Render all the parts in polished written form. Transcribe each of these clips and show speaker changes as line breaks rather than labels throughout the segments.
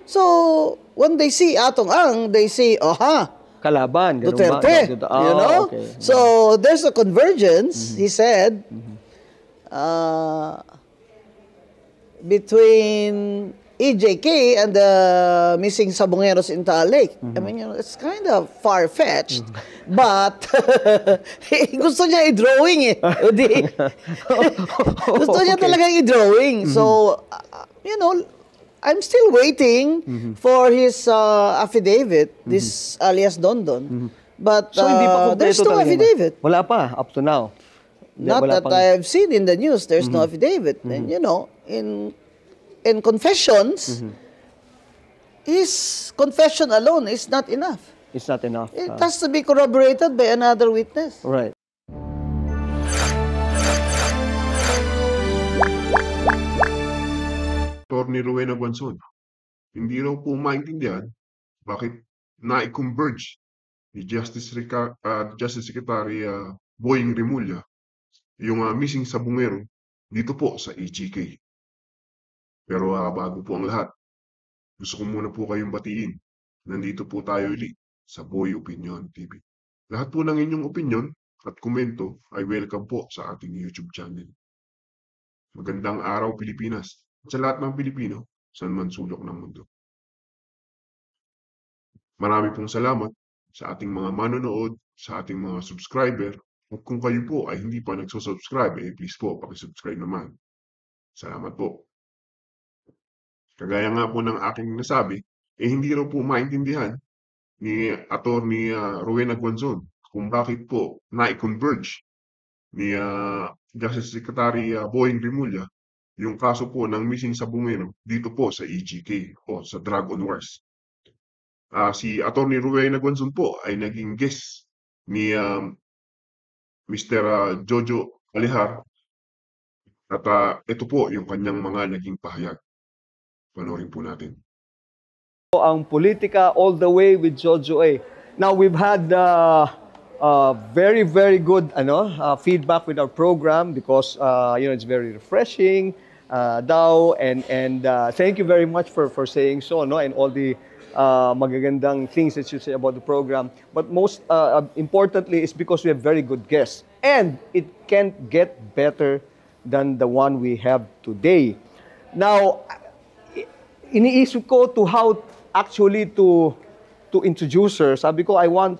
So, when they see Atong Ang, they say,
Kalaban.
Duterte. You know?
Okay.
So, there's a convergence, he said, between EJK and the missing Sabongeros in Taal Lake. I mean, you know, it's kind of far-fetched, but gusto niya i-drawing eh. Gusto niya talagang i-drawing. So, you know, I'm still waiting for his affidavit, this alias Dondon. But
So, hindi pa
there's
kompleto
no
talaga
affidavit.
Wala pa, up to now.
Not
Wala
that I have seen in the news, there's no affidavit. And you know, in confessions, confession alone is not enough.
It's not enough.
It has to be corroborated by another witness.
Right.
Attorney Rowena Guanzon, hindi raw po maintindihan bakit na-converge ni Justice Secretary Boying Remulla yung missing Sabongero dito po sa EJK. Pero bago po ang lahat, gusto ko muna po kayong batiin. Nandito po tayo ulit sa Boy Opinion TV. Lahat po ng inyong opinion at komento ay welcome po sa ating YouTube channel. Magandang araw Pilipinas at sa lahat ng Pilipino saan man sulok ng mundo. Marami pong salamat sa ating mga manonood, sa ating mga subscriber. At kung kayo po ay hindi pa nagsusubscribe, please po pakisubscribe naman. Salamat po. Kagaya nga po ng aking nasabi, hindi raw po maintindihan ni Attorney Rowena Guanzon kung bakit po na-converge ni Justice Secretary Boying Remulla yung kaso po ng missing Sabongero dito po sa EJK o sa Drug on Wars. Si Attorney Rowena Guanzon po ay naging guest ni Mr. Jojo Alihar at ito po yung kanyang mga naging pahayag. Panoorin po natin.
Ang politika all the way with Jojo A. Now we've had very, very good feedback with our program because you know, it's very refreshing daw and thank you very much for saying so, no, and all the magagandang things that you say about the program. But most importantly is because we have very good guests and it can't get better than the one we have today. Now, iniisip ko to how actually to introduce her. Sabi ko, I want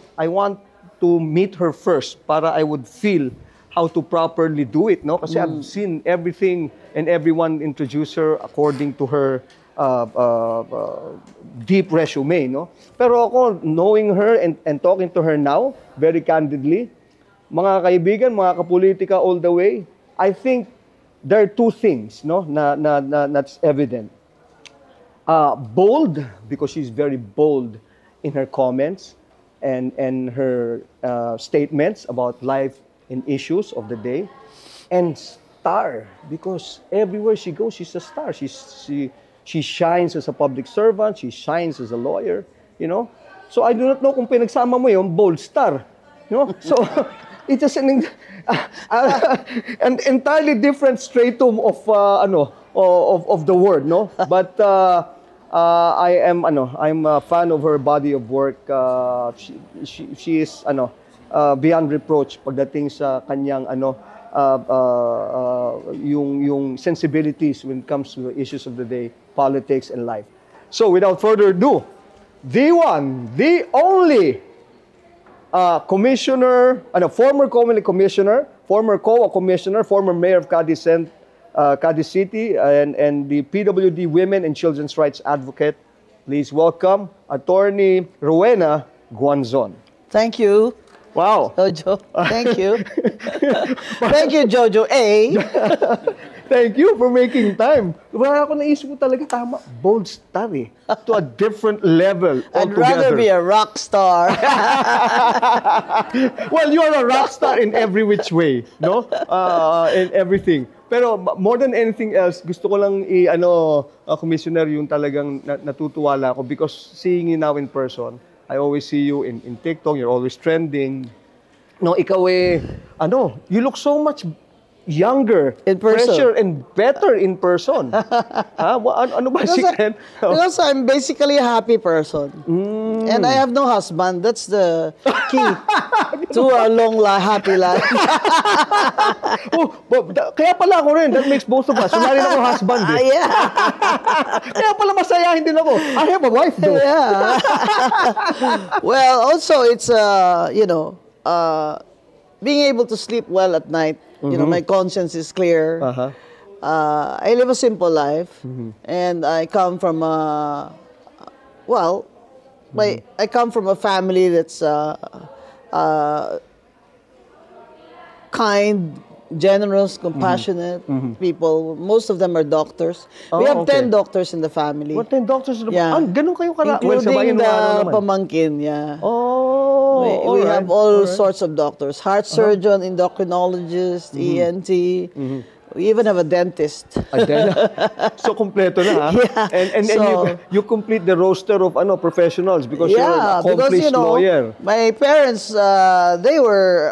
to meet her first para I would feel how to properly do it, no? Kasi I've seen everything and everyone introduce her according to her deep resume, no? Pero ako, knowing her and talking to her now, very candidly, mga kaibigan, mga kapolitika all the way, I think there are two things, no, that's evident. Bold, because she's very bold in her comments and her statements about life and issues of the day. And star, because everywhere she goes, she's a star. She shines as a public servant, she shines as a lawyer, you know. So I do not know kung pinagsama mo yung bold star, you know. So it's just an entirely different stratum of of the word, no. But I'm a fan of her body of work. She is beyond reproach pagdating sa kanyang yung sensibilities when it comes to the issues of the day, politics and life. So without further ado, the one, the only commissioner, former Comelec commissioner, former COA commissioner, former mayor of Cadiz City, and the PWD Women and Children's Rights Advocate. Please welcome Attorney Rowena Guanzon.
Thank you.
Wow.
Jojo, thank you. Thank you, Jojo A.
Thank you for making time. Wala ako naisip ko talaga tama. Bold star eh. To a different level
I'd
altogether.
rather be a rock star.
Well, you are a rock star in every which way, no? In everything. Pero more than anything else, gusto ko lang Commissioner, yung talagang natutuwala ako because seeing you now in person, I always see you in TikTok, you're always trending. No, ikaw you look so much younger,
In person.
fresher, and better in person. Ha? Ano ba secret?
Because I'm basically a happy person. And I have no husband. That's the key to a long, happy life.
Kaya pala ako rin. That makes both of us. Wala rin ako husband. Eh.
Yeah.
Kaya pala masayahin din ako. I have a wife though.
Yeah. Well, also it's being able to sleep well at night. You know, my conscience is clear.
Uh-huh.
I live a simple life, and I come from I come from a family that's kind, generous, compassionate people. Most of them are doctors. We have 10 doctors in the family.
What 10 doctors?
Yeah.
Ganun kayo kara?
Including the pamangkin, yeah.
Oh,
We have all sorts of doctors. Heart surgeon, endocrinologist, ENT. We even have a dentist.
So, kompleto na, ha?
Yeah.
And
So-
you complete the roster of professionals because you're an accomplished lawyer.
my parents, they were,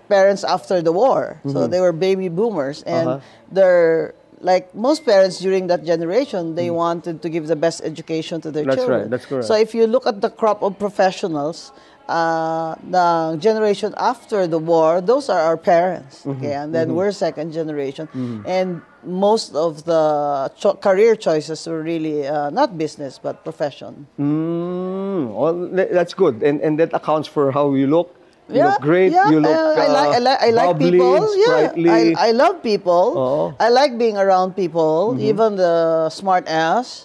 parents after the war. So they were baby boomers. And they're, like most parents during that generation, they wanted to give the best education to their
That's
children.
right, that's correct.
So if you look at the crop of professionals, the generation after the war, those are our parents. Okay, and then we're second generation. And most of the career choices were really not business, but profession.
Well, that's good. And that accounts for how you look. You look great.
Yeah,
You look
I like
bubbly,
people.
sprightly.
Yeah, I love people.
Oo.
I like being around people, even the smart ass.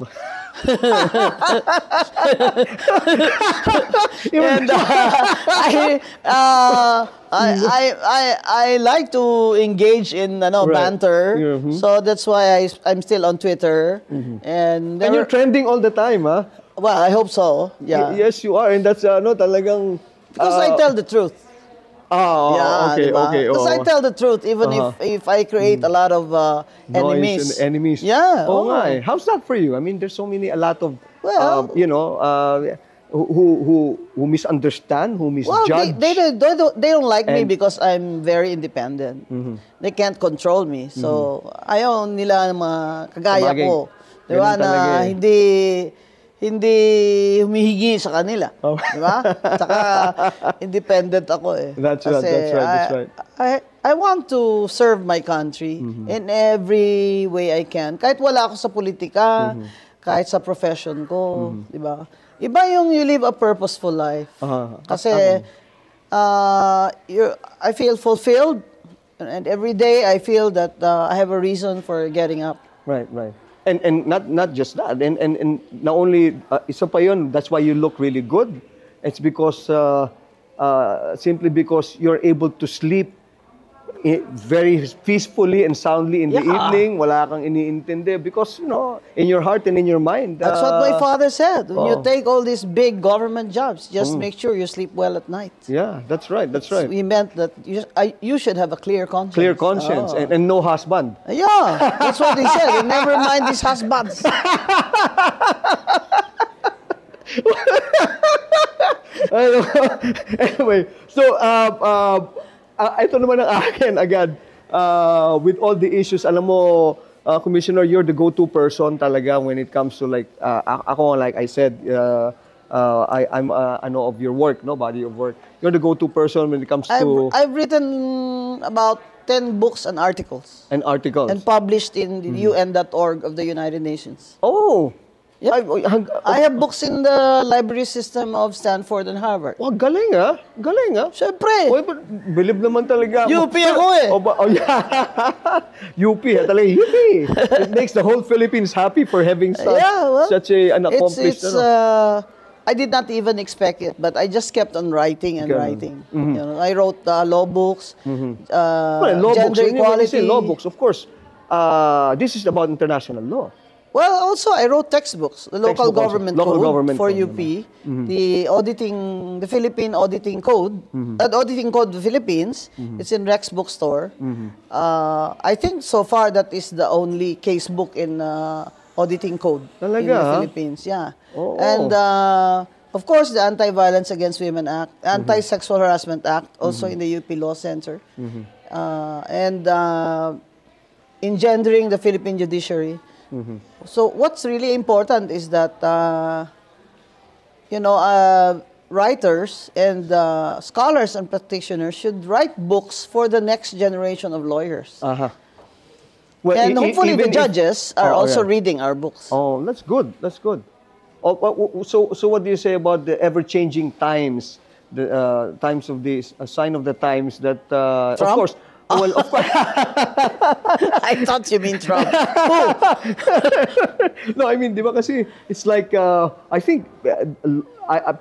And I like to engage in banter. So that's why I'm still on Twitter. And
And you're trending all the time, huh?
well, I hope so. Yeah.
Yes, you are. And that's talagang...
Because I tell the truth.
Okay,
diba?
okay.
Because I tell the truth, even if I create a lot of
Noise
enemies.
and enemies.
Yeah.
Oh, nga eh. How's that for you? I mean, there's a lot of,
Well-
who misunderstand, who
Well,
misjudge.
they don't like me
And-
because I'm very independent. They can't control me. So, ayaw nila ng mga kagaya
Sabagay,
ko. Di ba?
ganun talaga
Na
eh.
hindi humihingi sa kanila.
Oh.
Di ba? Saka independent ako eh.
That's right,
Kasi
that's right.
I want to serve my country in every way I can. Kahit wala ako sa politika, kahit sa profession ko, di ba? Iba yung you live a purposeful life. Kasi I feel fulfilled, and every day I feel that I have a reason for getting up.
Right. And not just that. And not only, isa pa yun, that's why you look really good. It's because, simply because you're able to sleep very peacefully and soundly in the evening. Wala kang iniintindi because, in your heart and in your mind.
That's what my father said. When you take all these big government jobs, just make sure you sleep well at night.
Yeah, that's right.
He meant that you should have a clear conscience.
Clear conscience and no husband.
Yeah, that's what he said. And never mind these husbands.
Anyway, so ito naman ang akin agad. With all the issues, alam mo, Commissioner, you're the go-to person talaga when it comes to ako, like I said, I'm of your work, body of work. You're the go-to person when it comes to
I've written about 10 books and articles
articles.
and published in the UN.org of the United Nations.
Oh,
Yeah. I have books in the library system of Stanford and Harvard.
wow, galing ah. Galing ah.
Siyempre.
Oy, believe naman talaga.
UP ako eh.
Yeah. UP, talaga UP. It makes the whole Philippines happy for having such an accomplished.
I did not even expect it, but I just kept on writing and writing. I wrote law books,
Law books.
gender
When you
equality.
say law books, of course, this is about international law.
Well, also I wrote textbooks, the local
Textbook also.
government
Local
code
government
for
code,
UP, the Philippine auditing code, auditing code of the Philippines. It's in Rex Bookstore. I think so far that is the only case book in auditing code in
Talaga,
the
ha?
Philippines. Yeah,
Oo.
and of course the Anti-Violence Against Women Act, Anti-Sexual Harassment Act, also in the UP Law Center. and engendering the Philippine judiciary. So what's really important is that, writers and scholars and practitioners should write books for the next generation of lawyers.
Well,
And hopefully the
even if-
judges are also
yeah.
reading our books.
Oh, that's good. That's good. So what do you say about the ever-changing times, the times of this, a sign of the times that, of
Trump?
course, well, of course,
I thought you mean Trump.
no, I mean, di ba kasi, it's like, I think,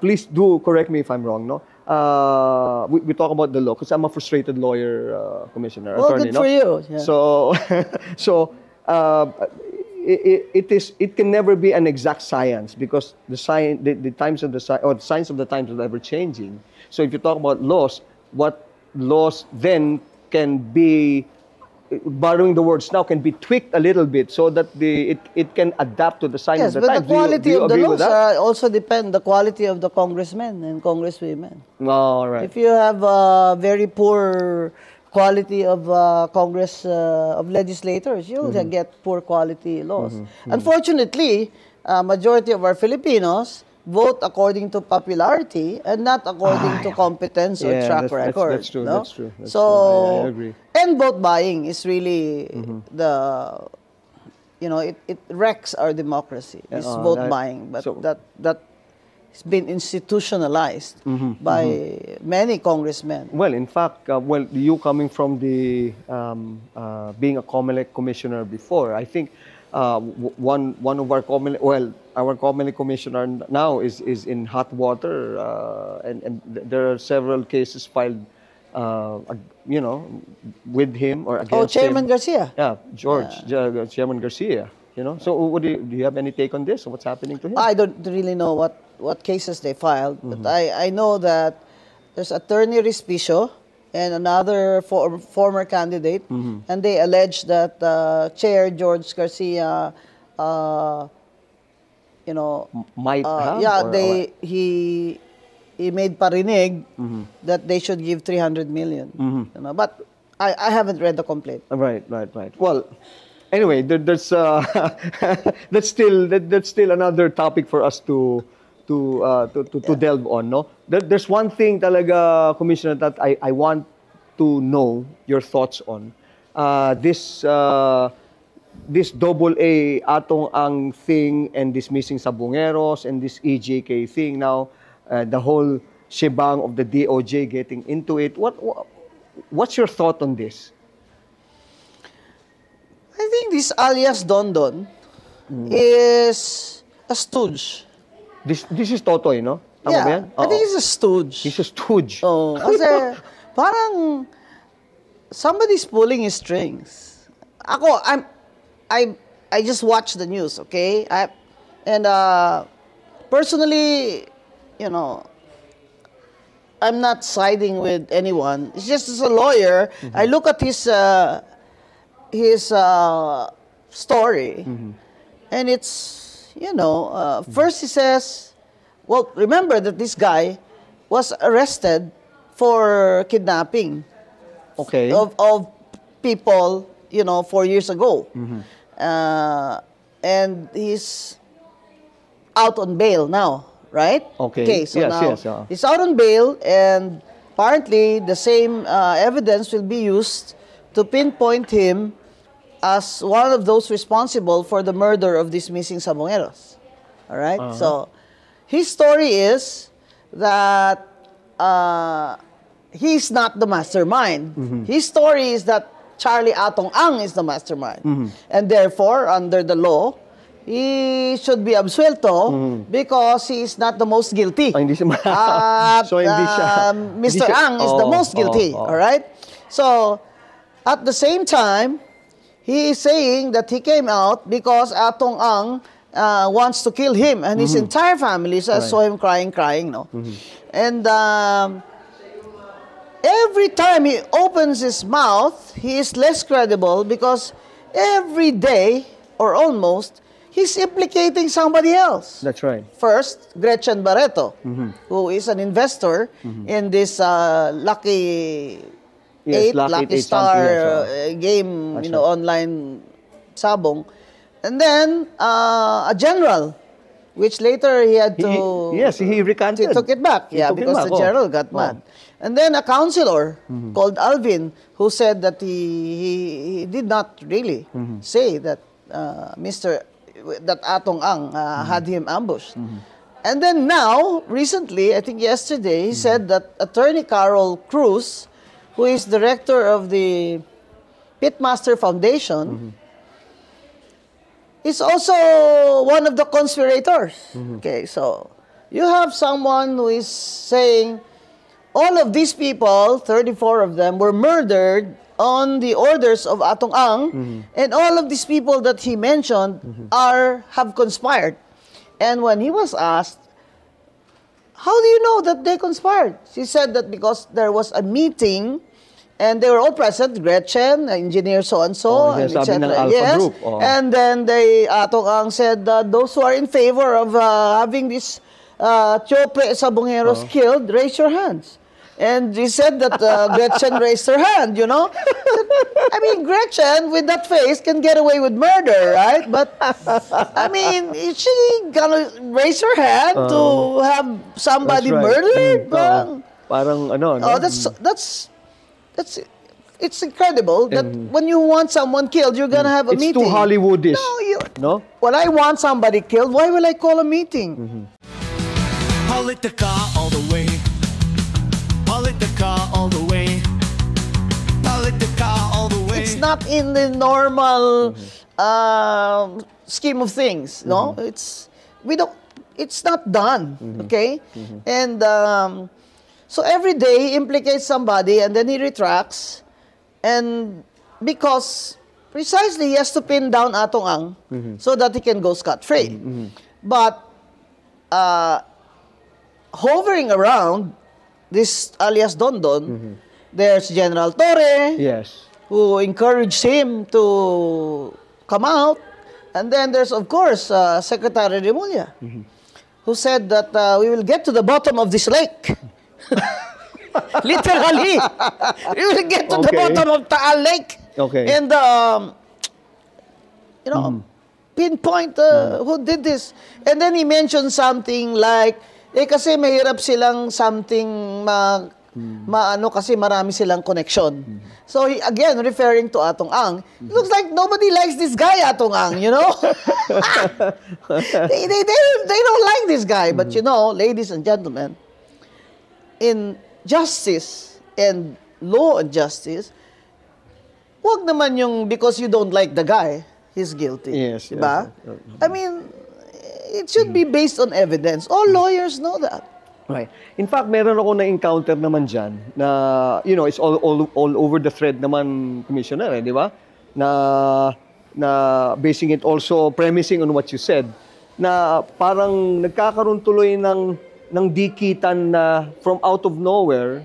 please do correct me if I'm wrong, no? We talk about the law, because I'm a frustrated lawyer, commissioner,
Well,
attorney,
good
no?
for you. Yeah.
So, it can never be an exact science because the times of the signs of the times are ever changing. So if you talk about laws, what laws then can be, borrowing the words now, can be tweaked a little bit so that it can adapt to the signs
Yes,
of the
but
times.
the quality
do you
of the
agree with
laws
that?
also depend the quality of the congressmen and congresswomen.
All right.
If you have a very poor quality of Congress of legislators, you'll get poor quality laws. Unfortunately, majority of our Filipinos vote according to popularity and not according to competence or
Yeah,
track
that's
record.
that's true.
no?
That's true. That's
So,
true. I agree.
and vote buying is really it wrecks our democracy. This vote buying, but
so-
that it's been institutionalized by many congressmen.
Well, in fact, you coming from the being a COMELEC commissioner before, I think one of our our COMELEC commissioner now is in hot water, and there are several cases filed, with him or against
Chairman
him.
Garcia.
Yeah, Chairman Garcia. So do you have any take on this? What's happening to him?
I don't really know what cases they filed, but I know that there's Attorney Respicio and another former candidate, and they allege that Chair George Garcia,
Might have?
he made parinig that they should give 300 million. But I haven't read the complaint.
Right. Well, anyway, there's that's still another topic for us to delve on, no? There's one thing talaga, Commissioner, that I want to know your thoughts on. This double A atong ang thing and dismissing Sabongeros and this EJK thing now, the whole shebang of the DOJ getting into it. What's your thought on this?
I think this alias Dondon is a stooge.
This is Totoy, no? Tama ba yan?
I think he's a stooge.
He's a stooge.
Oh, kasi parang somebody's pulling his strings. I just watch the news, okay? Personally, I'm not siding with anyone. It's just as a lawyer, I look at his story, and it's first he says, well, remember that this guy was arrested for kidnapping
Okay.
of people 4 years ago, and he's out on bail now, right?
Okay.
So
Yes,
now
yes,
he's out on bail, and apparently the same evidence will be used to pinpoint him as one of those responsible for the murder of these missing Sabongeros. All right? So his story is that he's not the mastermind. His story is that Charlie Atong Ang is the mastermind. And therefore, under the law, he should be absuelto because he is not the most guilty.
Hindi siya so hindi siya
Mr. Ang is the most guilty. All right? So, at the same time, he is saying that he came out because Atong Ang wants to kill him and his entire family. So I saw him crying, no? And every time he opens his mouth, he is less credible because every day, or almost, he's implicating somebody else.
That's right.
First, Gretchen Barreto, who is an investor in this Lucky
Yes,
Lucky
Eight
Star
something, yes,
game,
That's
you know, online sabong. And then a general, which later he had to...
Yes, he recanted.
He took it back,
He took it
because
back,
the general got
oh.
mad. And then a counselor called Alvin, who said that he did not really say that that Atong Ang had him ambushed. And then now, recently, I think yesterday, he said that Attorney Carol Cruz, who is director of the Pitmaster Foundation, is also one of the conspirators. Okay, so you have someone who is saying all of these people, 34 of them, were murdered on the orders of Atong Ang, and all of these people that he mentioned have conspired. And when he was asked, how do you know that they conspired? She said that because there was a meeting and they were all present, Gretchen, engineer so-and-so, and etc. Yes. Group. Oh. And then Atong Ang said that those who are in favor of having these Chope Sabongeros killed, raise your hands. And he said that Gretchen raised her hand, you know. I mean, Gretchen, with that face, can get away with murder, right? But, I mean, is she gonna raise her hand to have somebody murdered?
Parang ano, no?
Oh, that's it's incredible that when you want someone killed, you're gonna have a meeting.
It's too Hollywoodish.
No? When I want somebody killed, why will I call a meeting?
Politica all the way. Politica all the way. Politica all the way.
It's not in the normal scheme of things, no? It's not done, okay? And so every day he implicates somebody and then he retracts, and because precisely he has to pin down Atong Ang so that he can go scot-free. But hovering around this alias Dondon, there's General Torre,
yes,
who encouraged him to come out. And then there's, of course, Secretary Remulla, who said that we will get to the bottom of this lake. Literally. We will get to the bottom of Taal Lake.
Okay.
And, you know, pinpoint who did this. And then he mentioned something like, kasi mahirap silang something maano kasi marami silang connection. So he, again, referring to Atong Ang, it looks like nobody likes this guy, Atong Ang, you know? they don't like this guy. But you know, ladies and gentlemen, in justice and law and justice, wag naman yung because you don't like the guy, he's guilty.
Yes.
Diba? Yes. I mean, it should be based on evidence. All lawyers know that.
Right. In fact, meron ako na-encounter naman dyan na, you know, it's all over the thread naman, Commissioner, di ba? Na basing it also, premising on what you said, na parang nagkakaroon tuloy ng dikitan na from out of nowhere,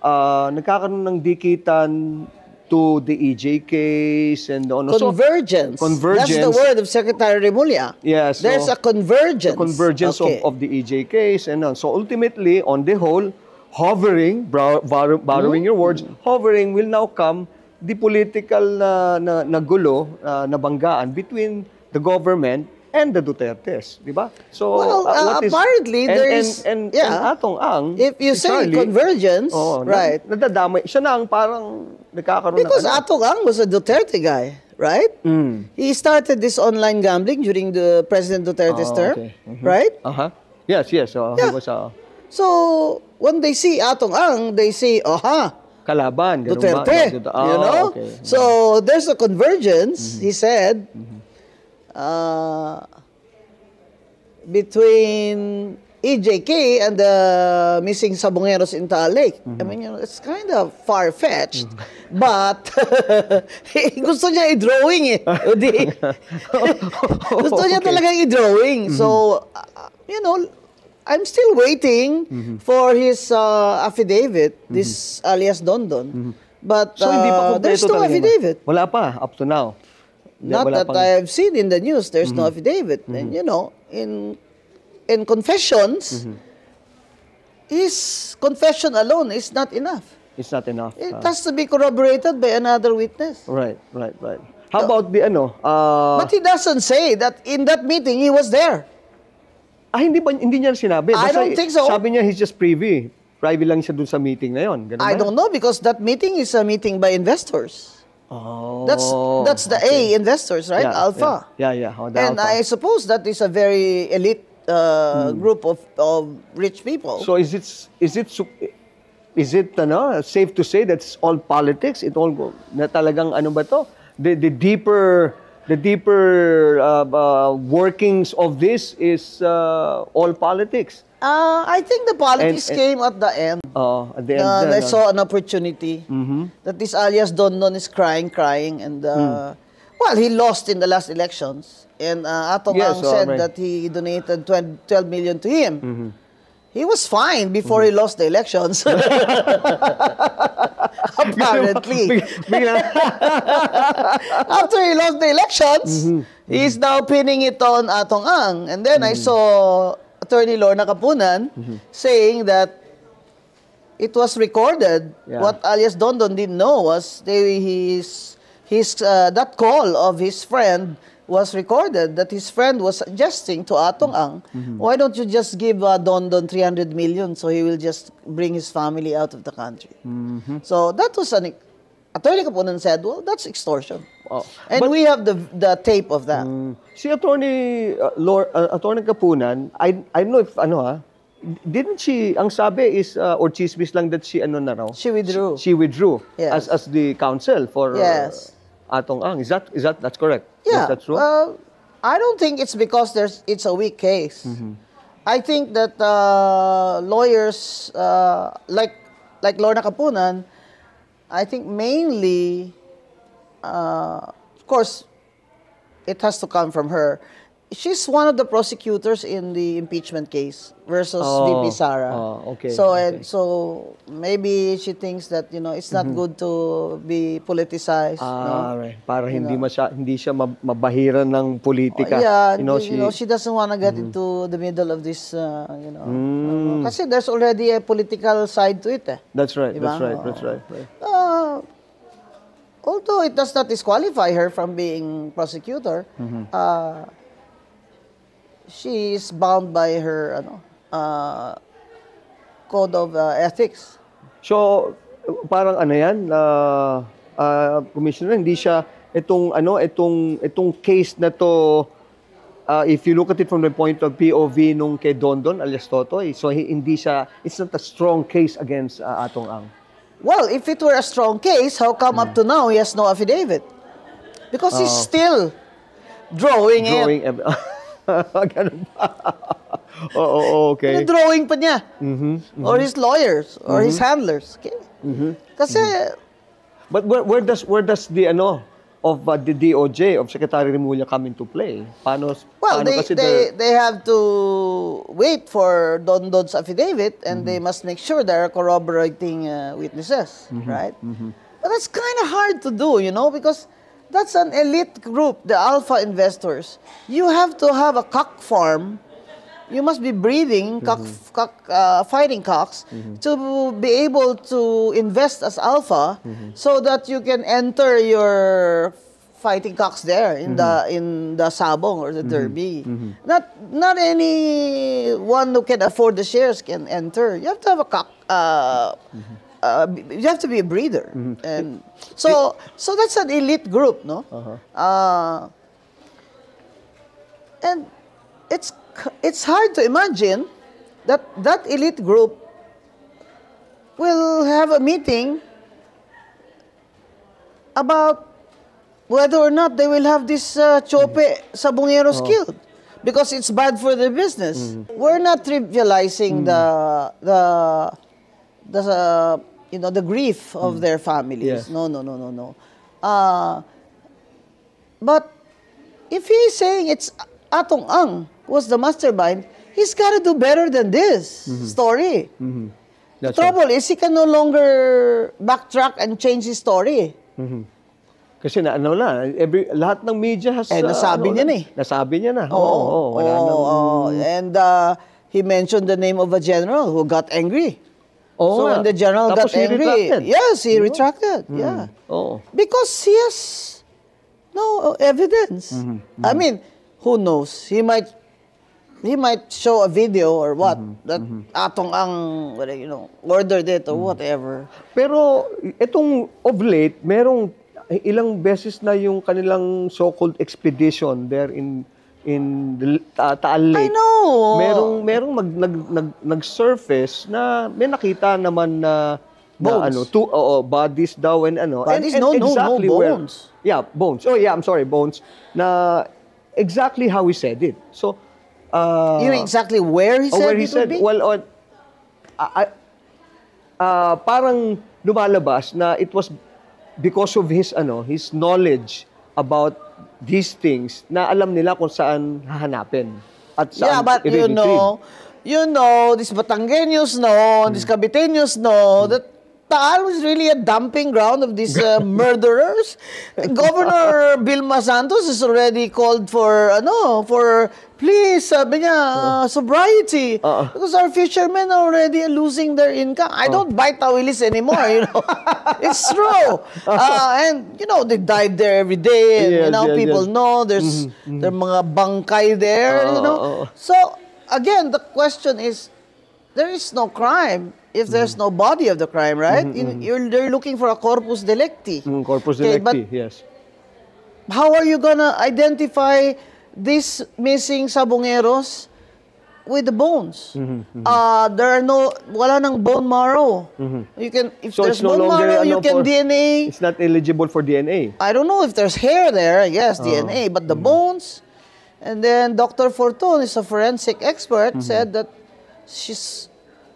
nagkakaroon ng dikitan to the EJ case and ano.
Convergence. That's the word of Secretary Remulla.
Yes.
There's a convergence.
The convergence of the EJ case and so ultimately, on the whole, hovering, borrowing your words, hovering will now come the political na gulo, na banggaan between the government and the Dutertes, di ba? So,
well, apparently, there's...
And Atong Ang...
If you say Charlie, convergence, right.
Nadadamay. Siya na ang parang nagkakaroon
because Atong Ang was a Duterte guy, right? He started this online gambling during the President Duterte's term, right?
Yes. So, he was
So, when they see Atong Ang, they say,
kalaban.
Duterte, you know? Okay. So, there's a convergence, he said, between EJK and the missing Sabongeros in Taal Lake. I mean, you know, it's kind of far-fetched, but gusto niya i-drawing eh. Gusto niya talagang i-drawing. So, you know, I'm still waiting for his affidavit, this alias Dondon. But
so, hindi pa
there's no affidavit.
Wala pa, up to now.
Not that I have seen in the news, there's no affidavit. And you know, in confessions, his confession alone is not enough.
It's not enough.
It has to be corroborated by another witness.
Right. How about the ano?
But he doesn't say that in that meeting he was there.
Hindi niya sinabi.
I don't think so.
Sabi niya he's just privy. Privy lang siya dun sa meeting na yon.
I don't know because that meeting is a meeting by investors.
Oh.
That's the A investors, right?
Yeah,
Alpha.
Yeah. Oh, the
And
Alpha.
I suppose that is a very elite group of rich people.
So is it safe to say that's all politics? It all na talagang ano ba to? The deeper workings of this is all politics.
I think the politics came at the end.
At the end.
I saw an opportunity that this alias Don Don is crying, and well, he lost in the last elections, and Atong
Yes,
Ang said
right.
that he donated 12 million to him. He was fine before he lost the elections. Apparently. After he lost the elections, he's now pinning it on Atong Ang. And then I saw Attorney Lorna Kapunan saying that it was recorded.
Yeah.
What alias Don Don didn't know was that call of his friend was recorded, that his friend was suggesting to Atong Ang, why don't you just give Don Don 300 million so he will just bring his family out of the country. So that was Attorney Kapunan said, well, that's extortion.
Oh.
And we have the tape of that.
Si Attorney Attorney Kapunan, I don't know if didn't she, ang sabi is, or chismis lang that she na raw?
She withdrew.
She withdrew
Yes.
as the counsel for
Yes.
Atong Ang. Is that's correct?
Yeah.
Is that true?
I don't think it's because it's a weak case. I think that lawyers like Lorna Kapunan, I think mainly, of course, it has to come from her. She's one of the prosecutors in the impeachment case versus VP Sara.
Okay.
So maybe she thinks that it's not good to be politicized.
Right. Para hindi siya mabahiran ng politika.
She doesn't want to get into the middle of this. Kasi there's already a political side to it.
That's right.
Diba?
That's right.
Although it does not disqualify her from being prosecutor, she is bound by her code of ethics.
So, parang yan, Commissioner, hindi siya itong case na to, if you look at it from the point of POV nung kay Don Don alias Totoy, so it's not a strong case against Atong Ang.
Well, if it were a strong case, how come up to now he has no affidavit? Because he's still drawing it.
Ganun pa. Okay.
Drawing pa niya. Or his lawyers, or his handlers. Okay? Kasi,
But where does the of the DOJ of Secretary Remulla come into play? Paano
they have to wait for Don Don's affidavit, and they must make sure there are corroborating witnesses, right? But that's kind of hard to do, because that's an elite group, the alpha investors. You have to have a cock farm. You must be breeding fighting cocks to be able to invest as alpha, so that you can enter your fighting cocks there in the sabong or the derby. Not anyone who can afford the shares can enter. You have to have a cock. You have to be a breeder, and so that's an elite group, no? And it's hard to imagine that elite group will have a meeting about whether or not they will have this chope sabongeros killed, because it's bad for their business. We're not trivializing the grief of their families.
Yes.
No. But if he's saying it's Atong Ang was the mastermind, he's got to do better than this story. The trouble is he can no longer backtrack and change his story.
Kasi lahat ng media has...
nasabi niya na eh.
Nasabi niya na.
And he mentioned the name of a general who got angry.
Oo
So
nga.
when the general
Tapos
got
he
angry,
retracted.
yes, he retracted. Yeah.
Oo.
Because he has no evidence. I mean, who knows? He might show a video or what that Atong Ang ordered it or whatever.
Pero itong of late, merong ilang beses na yung kanilang so-called expedition there in Taal Lake.
I know.
Merong nag-surface na may nakita naman na
Bones.
Bodies daw and ano.
Bodies?
And
No,
exactly where-
bones.
Yeah, bones. Oh yeah, I'm sorry, bones. Na exactly how he said it. So,
You know exactly where he said
where he
it
said,
would be?
well, parang lumalabas na it was because of his knowledge about these things na alam nila kung saan hahanapin at saan
Yeah, but
i-retrieve.
these Batangueños know, these Caviteños know that Taal was really a dumping ground of these murderers. Governor Vilma Santos has already called for please, sabi niya, sobriety. Because our fishermen are already losing their income. I don't buy tawilis anymore, It's true. And, they dive there every day. And,
Yes, yes,
people
yes.
know there's there are mga bangkay there, So, again, the question is, there is no crime if there's no body of the crime, right? They're looking for a corpus delicti.
Corpus
Okay,
delicti,
but
yes.
how are you gonna identify these missing sabongeros with the bones? Wala nang bone marrow. You can, if
So
there's
it's no
bone
longer,
marrow, you can DNA.
It's not eligible for DNA.
I don't know if there's hair there, yes, DNA, but the bones. And then Dr. Fortun is a forensic expert, said that she's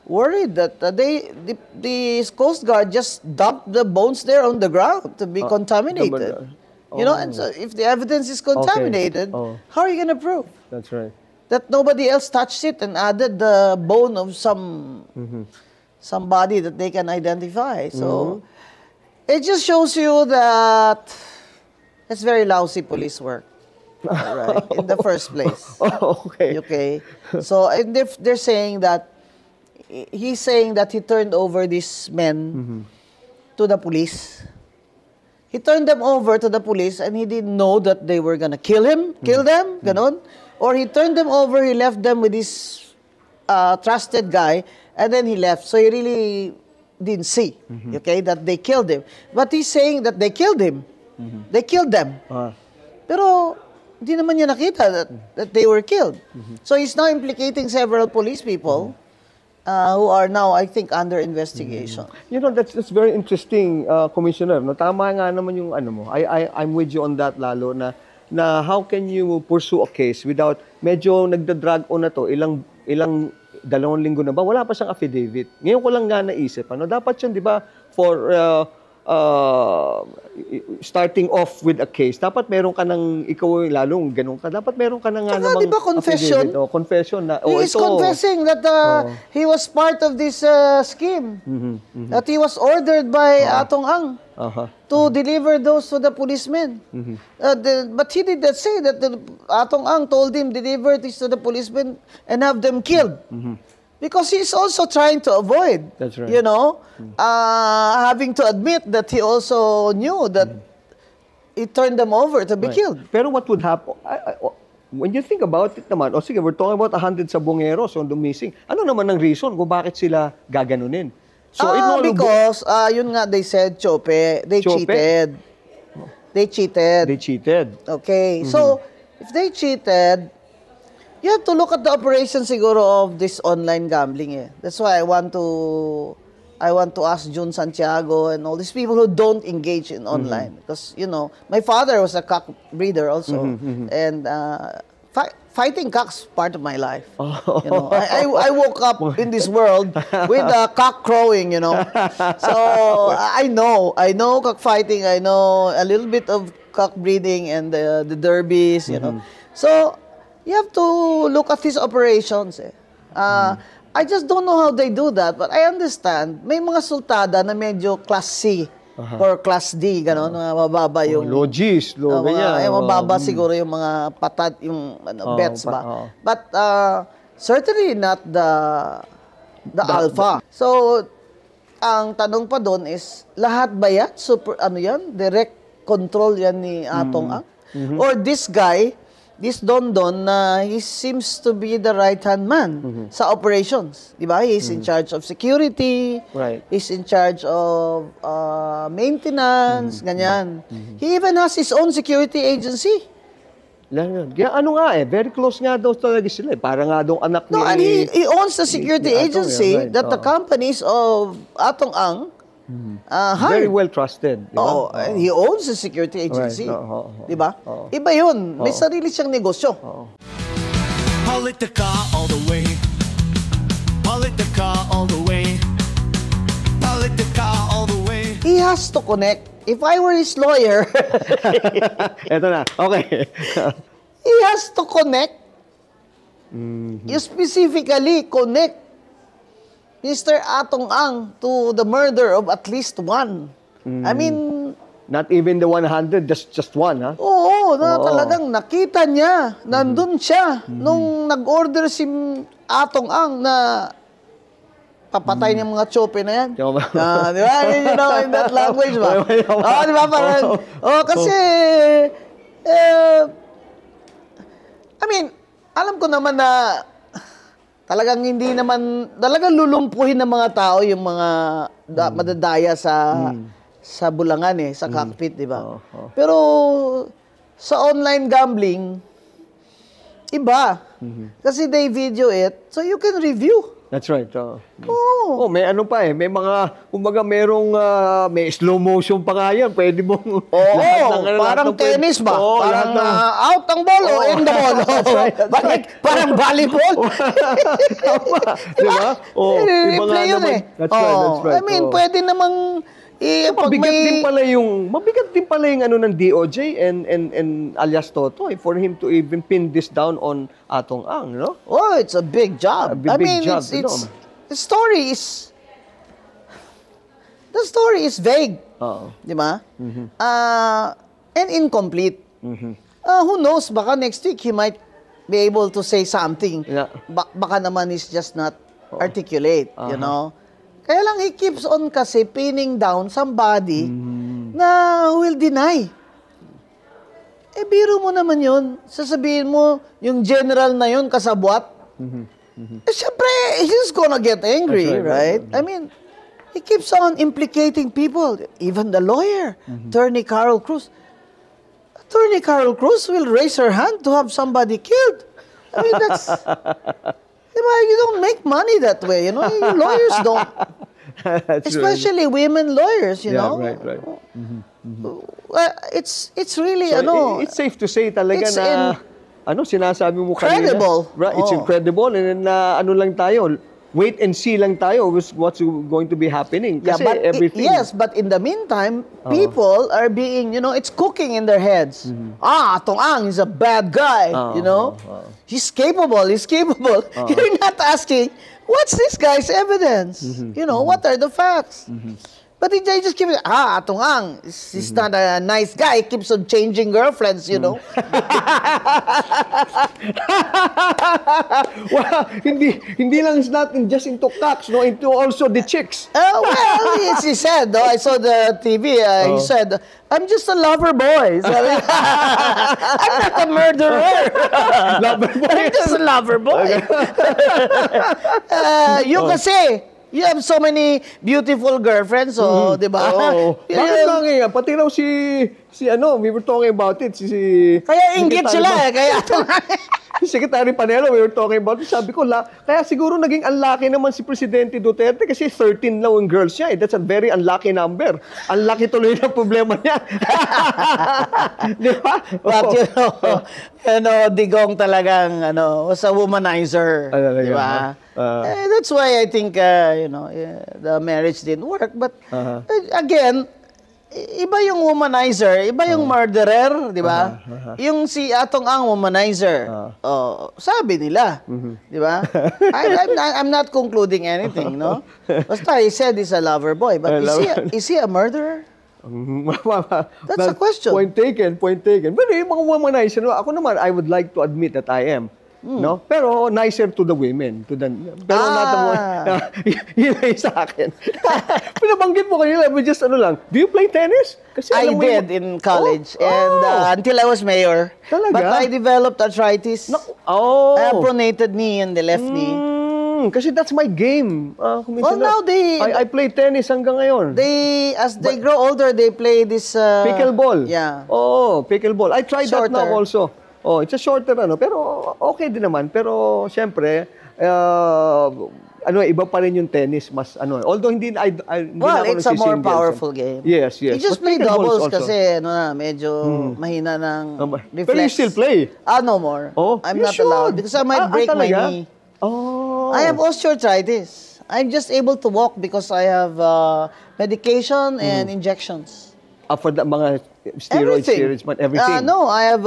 worried that the Coast Guard just dumped the bones there on the ground to be contaminated. And so if the evidence is contaminated, how are you going to prove
That's right.
that nobody else touched it and added the bone of somebody that they can identify? So it just shows you that it's very lousy police work. Right, in the first place.
Okay.
Okay. So and they're saying that he's saying that he turned over these men to the police. He turned them over to the police and he didn't know that they were gonna kill them, ganon. Or he turned them over, he left them with this trusted guy, and then he left. So he really didn't see, okay, that they killed him. But he's saying that they killed him. They killed them. Pero hindi naman niya nakita that they were killed. So he's now implicating several police people who are now, I think, under investigation.
That's very interesting, Commissioner. No, tama nga naman yung ano mo. I'm with you on that lalo na how can you pursue a case without medyo nagda-drag on na to ilang 2 linggo na ba wala pa siyang affidavit. Ngayon ko lang nga naisip dapat yun 'di ba for starting off with a case, dapat meron ka ng, ikaw lalong ganun ka, dapat meron ka ng namang
di ba confession?
Confession na,
He is confessing that he was part of this scheme. That he was ordered by Atong Ang to deliver those to the policemen. But he did not say that Atong Ang told him, deliver this to the policemen and have them killed. Because he's also trying to avoid,
That's right.
having to admit that he also knew that he turned them over to be killed.
Pero what would happen, when you think about it naman, sige, we're talking about 100 sabongeros on the missing. Ano naman ang reason kung bakit sila gaganunin? So,
Because, yun nga, they said, they cheated. They cheated.
They cheated.
Okay, so, if they cheated, you have to look at the operation siguro of this online gambling. That's why I want to ask Jun Santiago and all these people who don't engage in online. Because, my father was a cock breeder also. And fighting cocks part of my life. I woke up in this world with a cock crowing, So I know cockfighting. I know a little bit of cock breeding and the derbies, So you have to look at these operations. I just don't know how they do that, but I understand. May mga sultada na medyo class C or class D, gano'n, mababa yung...
Logis,
mababa siguro yung mga patat, yung bets ba. But certainly not the alpha. So ang tanong pa doon is, lahat ba yan? Direct control yan ni Atong Ang? Or this guy, this Don na he seems to be the right-hand man sa operations. Di ba? He's in charge of security.
Right.
He's in charge of maintenance, ganyan. He even has his own security agency.
Kaya ano nga very close nga daw talaga sila. Para nga daw anak
No, and
ni...
he owns the security
ni Atong,
agency
right.
that the companies of Atong Ang
Very
hired.
well trusted. Di ba?
Oo, and he owns the security agency.
Oo.
Di ba?
Oo.
Iba yun. May sarili siyang negosyo.
Politica all the way. Politica all the way. Politica all the way.
He has to connect. If I were his lawyer,
Eto na. Okay.
he has to connect. You specifically connect Mr. Atong Ang to the murder of at least one. I mean,
Not even the 100, just one, ha?
oo,
Oo.
talagang nakita niya. Nandun siya. Nung nag-order si Atong Ang na papatay niya mga chope na yan.
Tama.
Di ba? You know, in that language ba? Di ba? Parang, kasi, I mean, alam ko naman na talagang hindi naman, talagang lulumpuhin ng mga tao yung mga madadaya sa bulangan sa cockpit, di ba? Pero sa online gambling, iba. Kasi they video it, so you can review.
That's right.
Oo.
May ano pa may mga, kumbaga merong, may slow motion pa nga yan. Pwede mong...
Oo, parang tennis ba? Parang out ang ball o in the ball. Parang volleyball.
Tama. Diba?
Replay yun
That's right.
I mean, pwede namang pag
mabigat din pala yung ano ng DOJ and alias Toto for him to even pin this down on Atong Ang, no?
Oh, it's a big job.
A big job,
it's the story is vague. Di ba? And incomplete. Who knows, baka next week he might be able to say something.
Yeah.
Baka naman he's just not articulate, you know? Kaya lang he keeps on kasi pinning down somebody na will deny. Biro mo naman yun. Sasabihin mo, yung general na yun, kasabwat. Siyempre, he's gonna get angry, right? I mean, he keeps on implicating people. Even the lawyer, Attorney Carol Cruz. Attorney Carol Cruz will raise her hand to have somebody killed. I mean, that's... You don't make money that way, you know? Lawyers don't. Especially women lawyers, you know?
Right.
It's really,
it's safe to say talaga
it's
na, sinasabi mo kanina.
Credible.
Right, it's incredible. And then, lang tayo, wait and see lang tayo with what's going to be happening. Kasi everything...
Yes, but in the meantime, people are being, it's cooking in their heads. Atong Ang is a bad guy, you know? He's capable. You're not asking, what's this guy's evidence? What are the facts? But they just keep it, Atong Ang, he's not a nice guy. He keeps on changing girlfriends, you know?
Well, hindi lang it's not just into cocks, no, into also the chicks.
Well, he said, I saw the TV, he said, I'm just a lover boy. Sabi, I'm not a murderer.
Lover boy.
I'm just a lover boy. Kasi, you have so many beautiful girlfriends, di ba?
Bakit nga ngayon? Pati raw we were talking about it.
Kaya inggit sila kaya
Secretary Panelo, we were talking about it. Sabi ko, kaya siguro naging unlucky naman si Presidente Duterte kasi 13 lang ang girls niya. That's a very unlucky number. Unlucky tuloy na problema niya. Di ba?
But Digong talagang, was a womanizer. Di ba? That's why I think, the marriage didn't work. But, again, iba yung womanizer, iba yung murderer, di ba? Yung si Atong Ang womanizer. Sabi nila, di ba? I'm not concluding anything, no? Basta he said he's a lover boy, but is he a murderer? That's a question.
Point taken. But yung mga womanizer, ako naman, I would like to admit that I am. No? Pero nicer to the women. Pero not the one. Yun ay sa akin. Pinabanggit mo kanila, but just ano lang, do you play tennis? Kasi
I
alam mo
did
yung-
in college
Oh.
and until I was mayor.
Talaga?
But I developed arthritis.
Oh.
I have pronated knee in the left knee.
Kasi that's my game. Kung minsan
Well, now
I play tennis hanggang ngayon.
As they grow older, they play this
Pickleball.
Yeah.
Oh, pickleball. I tried that now
Shorter.
also. Oh, it's a shorter pero okay din naman. Pero syempre, iba pa rin yung tennis, mas although hindi hindi
Well,
na ako
it's a more
nagsisingles.
powerful game.
Yes.
You just
But
play
pickleball is
doubles
also.
kasi medyo mahina ng reflex.
Pero you still play?
No more.
Oh,
I'm
you
not allowed
should.
because I might break my
talaga?
knee.
Oh.
I have osteoarthritis. I'm just able to walk because I have medication and injections.
For the mga steroids, everything.
No, I have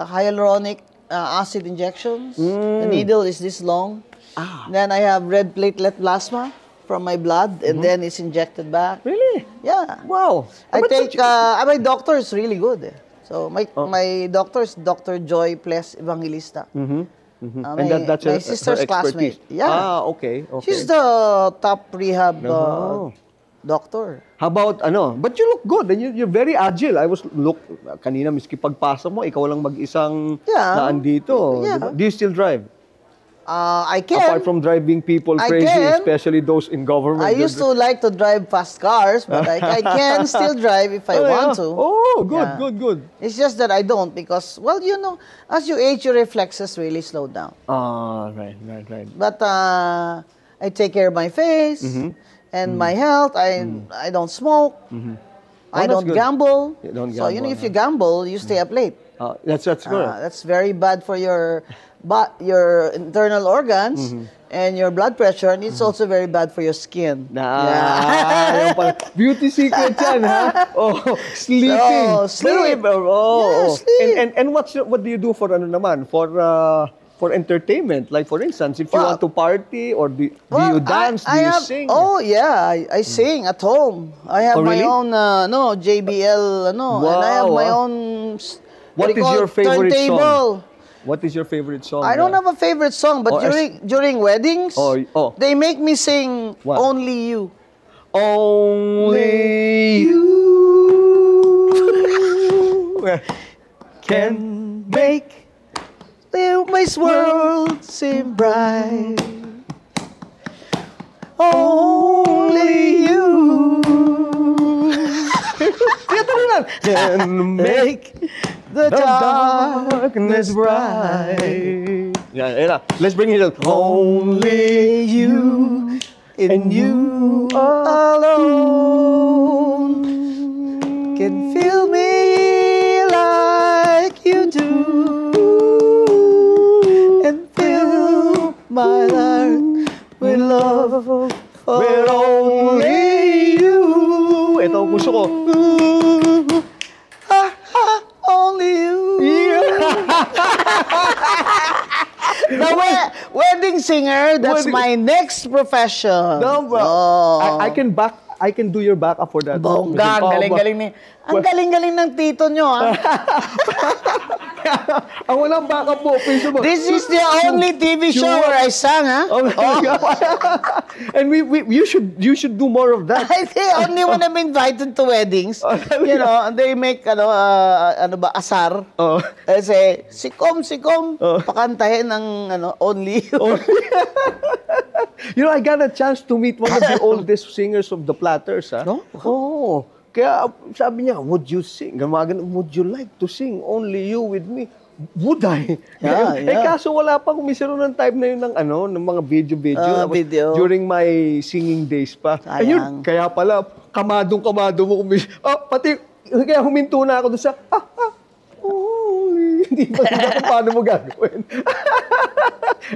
hyaluronic acid injections. The needle is this long. Then I have red platelet plasma from my blood, and then it's injected back.
Really?
Yeah.
Wow.
I
But
take, my doctor is really good. So my doctor is Dr. Joy Ples Evangelista.
And that's
my
her
sister's
expertise.
classmate. Yeah.
Okay.
She's the top rehab doctor.
How about but you look good and you're very agile. Kanina miski pagpasok mo, ikaw lang mag-isang naandito.
Yeah.
Diba? Do you still drive?
I can.
Apart from driving people
I
crazy,
can.
especially those in government.
I used to like to drive fast cars, but I can still drive if I want to.
Oh, good,
Yeah.
good.
It's just that I don't because, well, as you age, your reflexes really slow down.
Right.
But I take care of my face and my health. I don't smoke. I
that's
don't
good.
gamble.
You don't
So,
gamble,
if you gamble, you stay up late.
That's good.
That's very bad for your internal organs and your blood pressure, and it's also very bad for your skin.
Yung pala. Beauty secret yan, ha? Oh, sleeping.
So, sleep.
Oh.
Yeah, sleep.
And what do you do for for entertainment? Like for instance, if you want to party or do you dance, do you sing?
Oh yeah, I sing at home. I have my
really?
own JBL and I have my own.
What is your favorite song? What is your favorite song?
I don't have a favorite song, but during weddings, they make me sing
What?
Only You.
Only you can
Make my world seem bright. Only you can make the darkness bright.
Yeah. Let's bring it up.
Only you and you alone can feel me like you do and fill my heart with love for only you.
Ito ang gusto ko.
Only you. The wedding singer, that's my next profession.
No, bro.
Oh.
I can do your backup for that.
Bongga, ang galing-galing ni. Ang galing-galing ng tito nyo, ha?
Ang walang backup mo, piso mo.
This is the only TV show where I sang, ha?
And you should do more of that.
I think only when I'm invited to weddings, and they make, asar.
Oh.
I say, sikom, pakantahin ng, only you.
I got a chance to meet one of the oldest singers of the Platters, ha? Oh. Kaya sabi niya, would you sing? Would you like to sing Only You with me? Would I?
Yeah.
Kaso wala pa kumisero ng time na yun ng mga video.
Video.
During my singing days pa.
Sayang.
Ayun, kaya pala, kamado mo pati, kaya huminto na ako doon sa, hindi pa ko paano mo gagawin.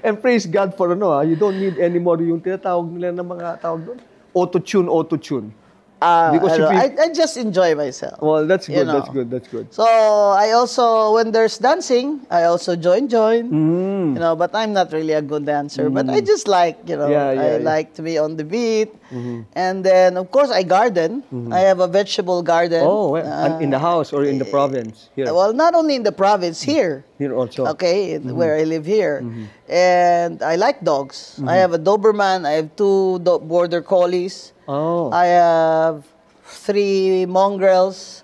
And praise God for you don't need anymore yung tinatawag nila ng mga tawag doon. Auto-tune. Because if you-
I just enjoy myself.
Well, that's
you
good. That's
know.
good. That's good.
So I also, when there's dancing, I also join. You know, but I'm not really a good dancer. But I just like, you know, I like to be on the beat. And then, of course, I garden. I have a vegetable garden.
Oh, well, and in the house or in the province here?
Well, not only in the province, here.
Here also.
Okay, where I live here. And I like dogs. I have a Doberman. I have 2 border collies.
Oh.
I have 3 mongrels.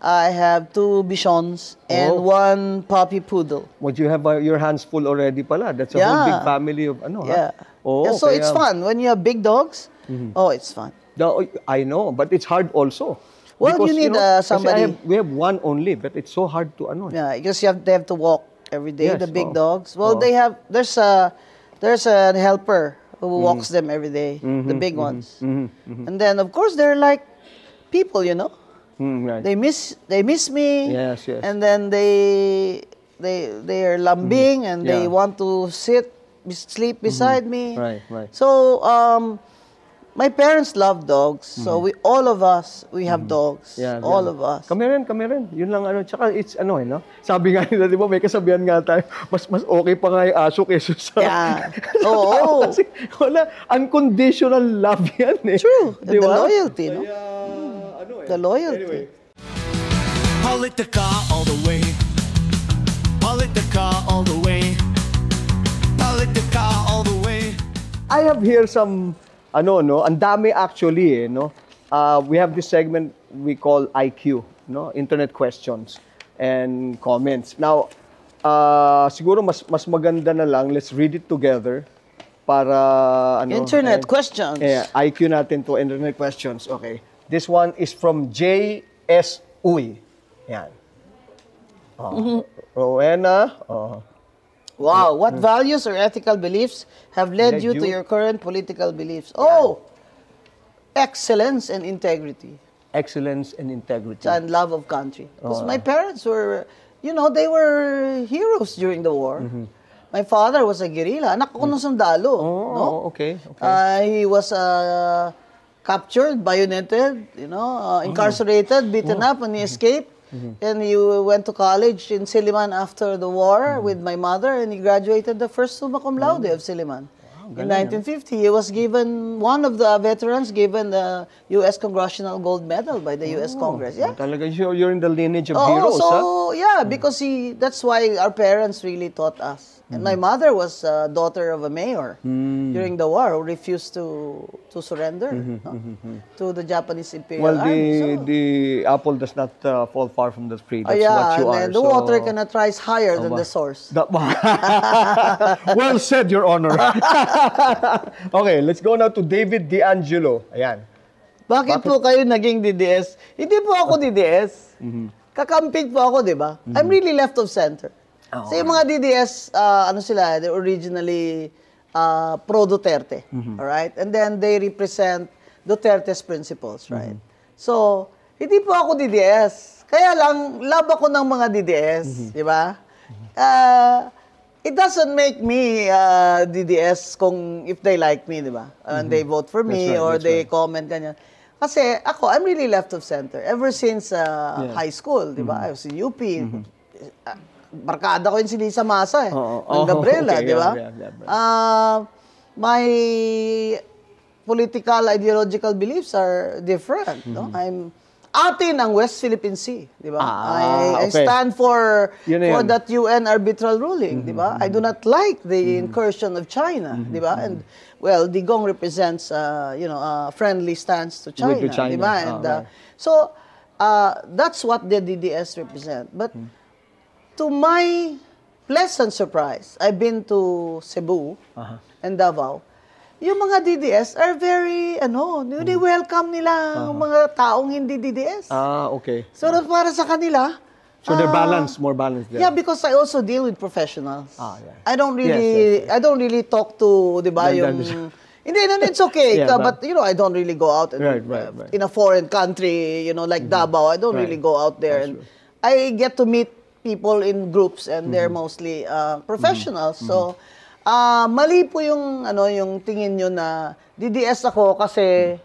I have 2 bichons and 1 puppy poodle.
Would you have your hands full already pala? That's a whole big family of ano,
Yeah.
ha? Oh,
Yeah, so
kaya-
it's fun. When you have big dogs, oh, it's fun.
No, I know, but it's hard also.
Well, you need,
kasi
somebody-
we have one only, but it's so hard to ano.
Yeah, because they have to walk every day,
Yes,
the big
oh.
dogs. Well, there's a helper who walks them every day, the big ones. And then, of course, they're like people, you know.
Right.
They miss me.
Yes, yes.
And then they are lambing and they
Yeah.
want to sleep beside me.
Right, right.
So my parents love dogs. So all of us have dogs.
Yeah,
all
yeah.
of us.
Kami rin. Yun lang ano. Tsaka it's ano no? Sabi nga nila, di ba, may kasabihan nga tayo, mas okay pa nga yung aso kaysa sa...
Yeah. Oo.
Kasi wala, unconditional love yan eh.
True.
Di
The
ba?
loyalty, no?
Kaya, ano eh.
The loyalty.
Anyway.
Politica all the way. Politica all the way. Politica all the way.
I have here some, ang dami actually, no? We have this segment we call IQ, no? Internet questions and comments. Now, siguro mas maganda na lang, let's read it together para,
Internet questions.
IQ natin to internet questions. Okay. This one is from J.S. Uy. Yan. Rowena.
Wow. What values or ethical beliefs have led you to your current political beliefs? Oh, excellence and integrity
Excellence and integrity.
and love of country. Because my parents were, they were heroes during the war. My father was a guerrilla. Anak ko ng sundalo.
Oh,
no?
okay.
He was captured, bayoneted, incarcerated, beaten up, and he escaped. And he went to college in Silliman after the war with my mother, and he graduated the first summa cum laude of Silliman. In 1950, he was given, one of the veterans given the U.S. Congressional Gold Medal by the U.S. Congress. Yeah.
Talaga you're in the lineage of heroes,
so, yeah, because that's why our parents really taught us. And my mother was a daughter of a mayor during the war who refused to surrender to the Japanese Imperial
Well,
Army.
the apple does not fall far from the tree. That's
Yeah,
what you
and
are.
then the water cannot rise higher than the source.
Well said, Your Honor. Okay, let's go now to David D'Angelo. Ayan.
Bakit po kayo naging DDS? Hindi po ako DDS. Kakamping po ako, di ba? I'm really left of center. So yung mga DDS, they're originally pro-Duterte. Alright? And then they represent Duterte's principles, right? So, hindi po ako DDS. Kaya lang, love ako ng mga DDS, di ba? It doesn't make me DDS kung if they like me, di ba? And they vote for me or they comment ganyan. Kasi ako, I'm really left of center. Ever since high school, di ba? I was in UP. Barkada ko yun si Lisa Masa ng Gabriela,
okay,
di ba?
yeah.
My political, ideological beliefs are different. No? I'm atin ang West Philippine Sea, di ba? I stand for that UN arbitral ruling, di ba? I do not like the incursion of China, di ba? And well, Digong represents a friendly stance to China, di ba? And so that's what the DDS represent. But to my pleasant surprise, I've been to Cebu and Davao. Yung mga DDS are very, welcome nila ang mga taong hindi DDS.
Okay.
So, para sa kanila,
so they're balanced, more balanced there.
Yeah, because I also deal with professionals.
Yeah.
I don't really talk to, di ba, Hindi, it's okay. But, I don't really go out and, in a foreign country, like Davao. I don't really go out there. And I get to meet people in groups and they're mostly professionals. So, mali po yung tingin nyo na DDS ako kasi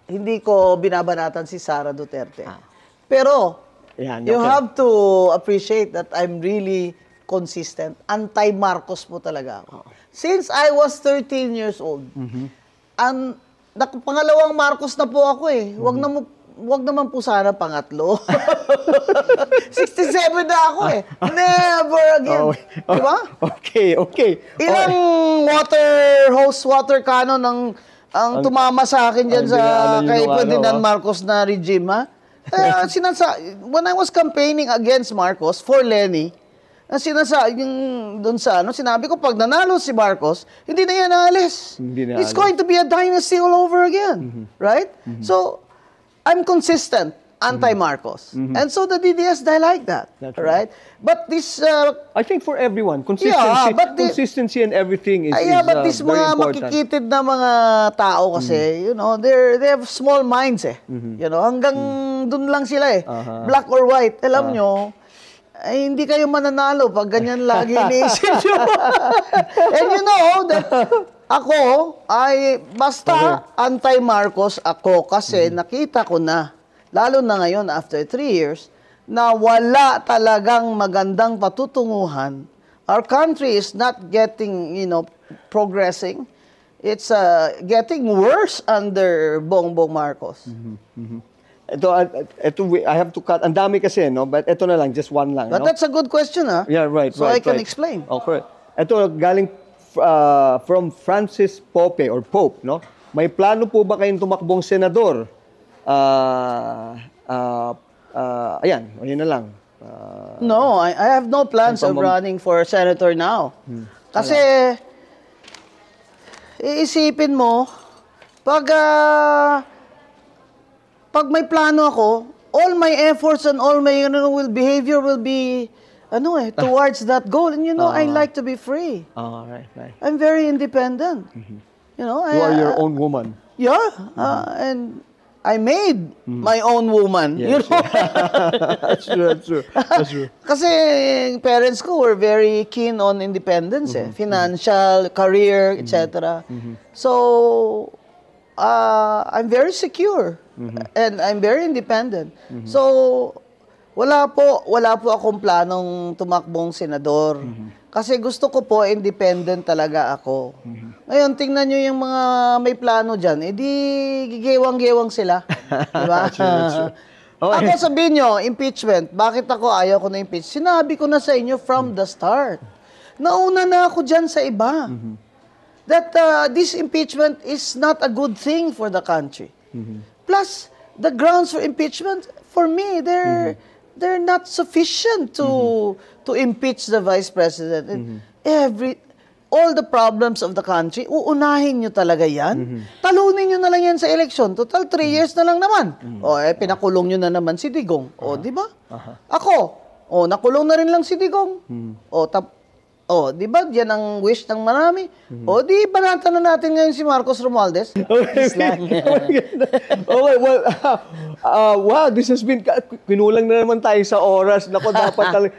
hindi ko binabanatan si Sara Duterte. Pero,
Yan,
you
okay.
have to appreciate that I'm really consistent. Anti-Marcos po talaga ako. Since I was 13 years old, pangalawang Marcos na po ako eh. Wag naman po sana pangatlo. 67 na ako eh. Never again. Di ba?
Okay.
Ilang water cannon ang tumama sa akin dyan sa kay Ferdinand Marcos na regime, ha? When I was campaigning against Marcos for Lenny, sinabi ko, pag nanalo si Marcos, hindi na yan naalis. It's going to be a dynasty all over again. Right? So, I'm consistent, anti-Marcos. And so the DDS, they like that.
That's
right? But this...
I think for everyone, consistency and everything is
but this
very
mga
important.
makikitid na mga tao kasi, you know, they have small minds eh. You know, hanggang dun lang sila eh. Black or white. Alam nyo, ay, hindi kayo mananalo pag ganyan lagi iniisip nyo. And you know that ako ay basta anti-Marcos ako kasi nakita ko na, lalo na ngayon after 3 years, na wala talagang magandang patutunguhan. Our country is not getting, you know, progressing. It's getting worse under Bongbong Marcos.
Ito, I have to cut. Ang dami kasi, no? But ito na lang, just one lang.
But
no?
that's a good question, ha?
Yeah, right.
So I can explain.
Okay. Ito, galing from Francis Pope or Pope, no? May plano po ba kayong tumakbong senador? Ayun na lang.
No, I have no plans of running for senator now. Kasi, iisipin mo, pag may plano ako, all my efforts and all my behavior will be towards that goal. And you know, I like to be free.
Right.
I'm very independent. You know,
You are your own woman.
Yeah, and I made my own woman.
Yes,
you know?
That's true.
Kasi parents ko were very keen on independence, financial, career, etc. So, I'm very secure and I'm very independent. So, wala po akong planong tumakbong senador. Kasi gusto ko po independent talaga ako. Ngayon, tingnan nyo yung mga may plano dyan, di gigewang-gewang sila. Diba?
True.
Ako sabihin nyo, impeachment, bakit ako ayaw ko na impeach? Sinabi ko na sa inyo from the start. Nauna na ako dyan sa iba. That this impeachment is not a good thing for the country. Plus, the grounds for impeachment, for me, they're not sufficient to impeach the vice president. And all the problems of the country, uunahin nyo talaga yan. Talunin nyo na lang yan sa eleksyon. Total, 3 years na lang naman. Pinakulong nyo na naman si Digong. Di ba? Ako, nakulong na rin lang si Digong. Di ba? Yan ang wish ng marami. Di banatan na natin ngayon si Marcos Romualdez.
Wow, this has been, kinulang na naman tayo sa oras. Nako,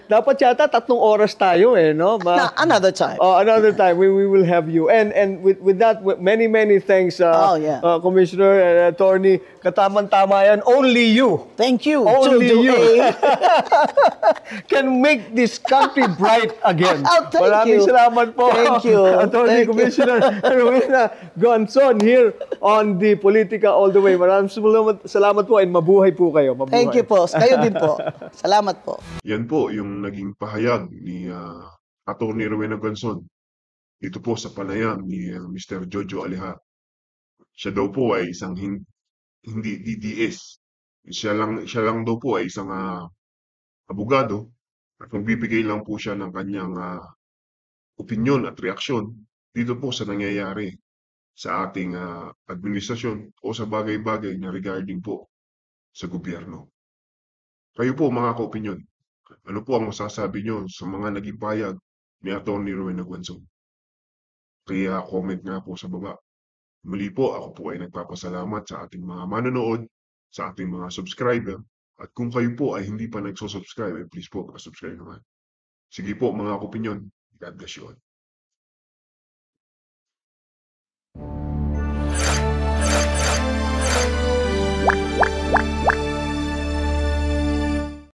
dapat yata 3 oras tayo no?
Another time.
Another time, we will have you. And with that, many thanks, Commissioner and Attorney. Katamang-tama yan. Only you.
Thank you.
Only
Jojo
you
A.
can make this country bright again.
Thank
Maraming
you.
salamat po.
Thank you.
Attorney Commissioner Rowena Gonzon here on the Politica All the Way. Maraming salamat po and mabuhay po kayo. Mabuhay.
Thank you po. Kayo din po. Salamat po.
Yan po yung naging pahayag ni Atty. Rowena Gonzon. Ito po sa panayam ni Mr. Jojo Aleja. Siya daw po ay isang hindi DDS. Siya lang daw po ay isang abogado at magbibigay lang po siya ng kanyang opinyon at reaksyon dito po sa nangyayari sa ating administrasyon o sa bagay-bagay na regarding po sa gobyerno. Kayo po mga ka-opinyon, ano po ang masasabi nyo sa mga naging payag ni Atty. Rowena Gonzon? Kaya comment nga po sa baba. Muli po, ako po ay nagpapasalamat sa ating mga manonood, sa ating mga subscriber. At kung kayo po ay hindi pa nagsusubscribe, please po, subscribe naman. Sige po mga ka-opinyon. God bless you all.